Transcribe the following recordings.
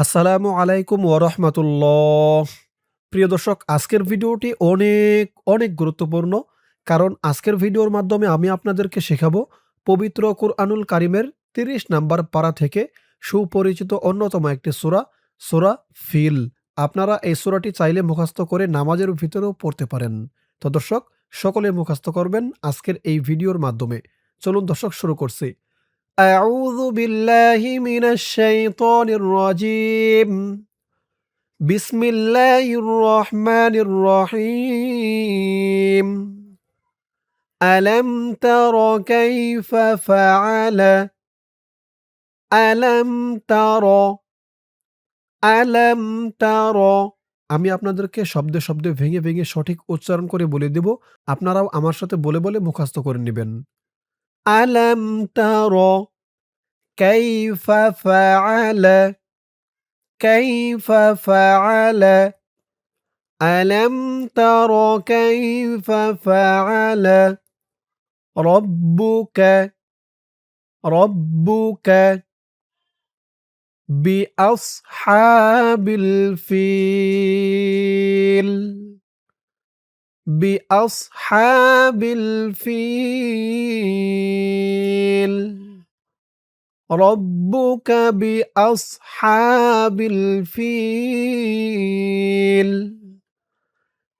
আসসালামু আলাইকুম ওয়া রাহমাতুল্লাহ। প্রিয় দর্শক, আজকের ভিডিওটি অনেক গুরুত্বপূর্ণ। কারণ আজকের ভিডিওর মাধ্যমে আমি আপনাদেরকে শেখাবো পবিত্র কুরআনুল কারীমের ৩০ নাম্বার পারা থেকে সুপরিচিত অন্যতম একটি সূরা, সূরা ফিল। আপনারা এই সূরাটি চাইলে মুখস্থ করে নামাজের ভিতরেও পড়তে পারেন। তো দর্শক, সকলে মুখস্থ করবেন আজকের এই ভিডিওর মাধ্যমে। চলুন দর্শক, শুরু করছি। আউযু বিল্লাহি মিনাশ শাইতানির রাজীম। বিসমিল্লাহির রহমানির রহিম। আলাম তারা কাইফা ফাআলা আলাম তারা আলাম তারা আমি আপনাদেরকে শব্দে ভেঙে সঠিক উচ্চারণ করে বলে দেব। আপনারাও আমার সাথে বলে মুখস্থ করে নিবেন। আলাম তারা কাইফা ফাআলা كيف فعل ألم تر كيف فعل ربك ربك بأصحاب الفيل بأصحاب الفيل ربك بأصحاب الفيل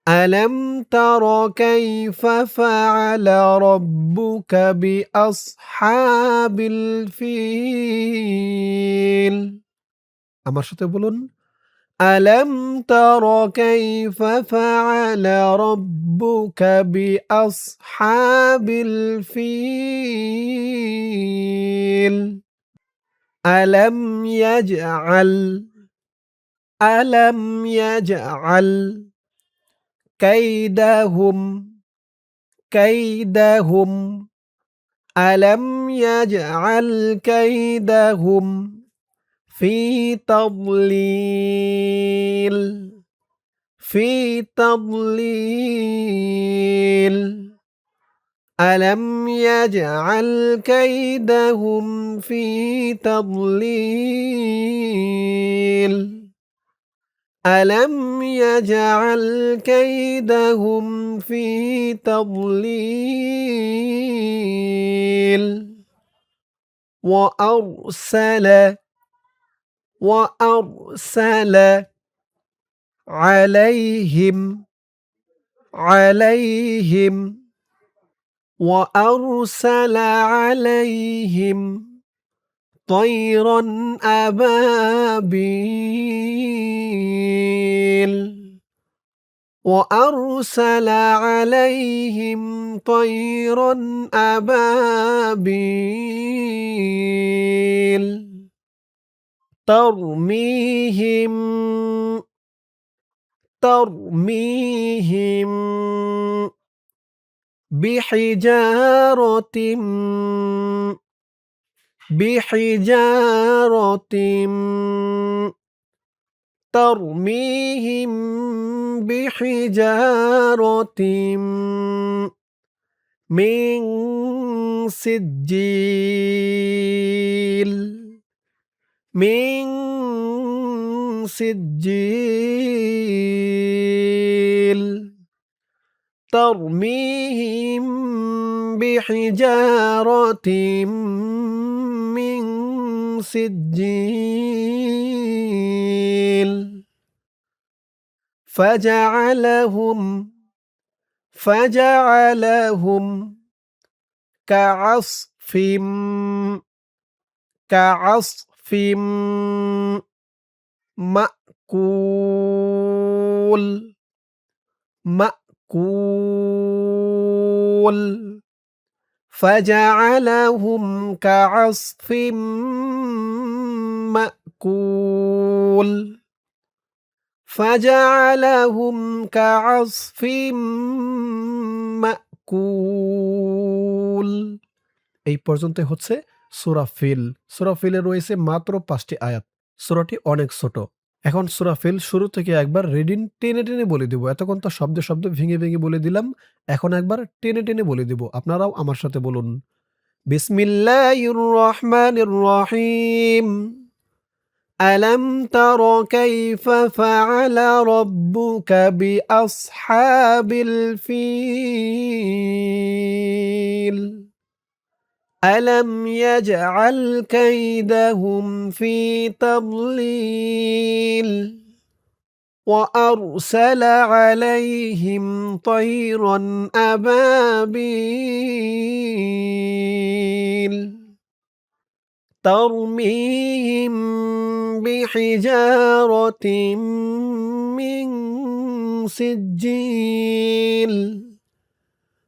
ألم تر كيف فعل ربك بأصحاب الفيل আমার সাথে বলুন। ألم تر كيف فعل ربك بأصحاب الفيل ألم يجعل كيدهم ألم يجعل كيدهم في تضليل ألم يجعل كيدهم في تضليل ألم يجعل كيدهم في تضليل وأرسل عليهم طيرا أبابيل وأرسل عليهم طيرا أبابيل ترميهم بحجارة ترميهم بحجارة من سجيل ترميهم بحجارة من سجيل فجعلهم كعصف مأكول فجعلهم كعصف مأكول فجعلهم كعصف مأكول এই পর্যন্তই হচ্ছে সূরা ফিল। সূরা ফিলে রয়েছে মাত্র ৫টি আয়াত। সূরাটি অনেক ছোট। এখন সূরা ফিল শুরু থেকে একবার রিডিং টেনে বলে দিব। এতক্ষণ তো শব্দে ভেঙে বলে দিলাম। এখন একবার টেনে বলে দিব। আপনারাও আমার সাথে বলুন। বিসমিল্লাহির রহমানির রহিম। ألم تر كيف فعل ربك بأصحاب الفيل ألم يجعل كيدهم في تضليل وأرسل عليهم طيرا أبابيل ترميهم بحجارة من سجيل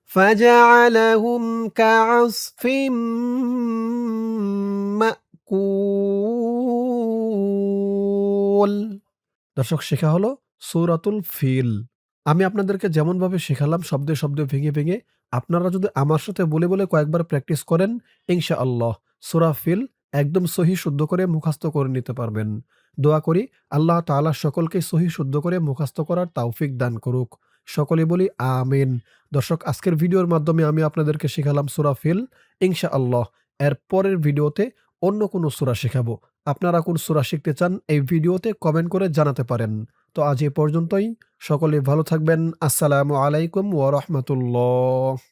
فجعلهم كعصف مأكول। দর্শক, শেখা হলো সূরাতুল ফিল। আমি আপনাদেরকে যেমনভাবে শেখালাম শব্দে শব্দে ভেঙে ভেঙে, আপনারা যদি আমার সাথে বলে বলে কয়েকবার প্র্যাকটিস করেন, ইনশাআল্লাহ সূরা ফিল একদম সহি শুদ্ধ করে মুখস্থ করে নিতে পারবেন। দোয়া করি আল্লাহ তাআলা সকলকে সহি শুদ্ধ করে মুখস্থ করার তৌফিক দান করুক। সকলে বলি আমিন। দর্শক, আজকের ভিডিওর মাধ্যমে আমি আপনাদেরকে শেখালাম সূরা ফিল। ইনশাআল্লাহ এর পরের ভিডিওতে অন্য কোনো সূরা শেখাবো। আপনারা কোন সূরা শিখতে চান এই ভিডিওতে কমেন্ট করে জানাতে পারেন। তো আজ এ পর্যন্তই। সকলে ভালো থাকবেন। আসসালামু আলাইকুম ওয়া রাহমাতুল্লাহ।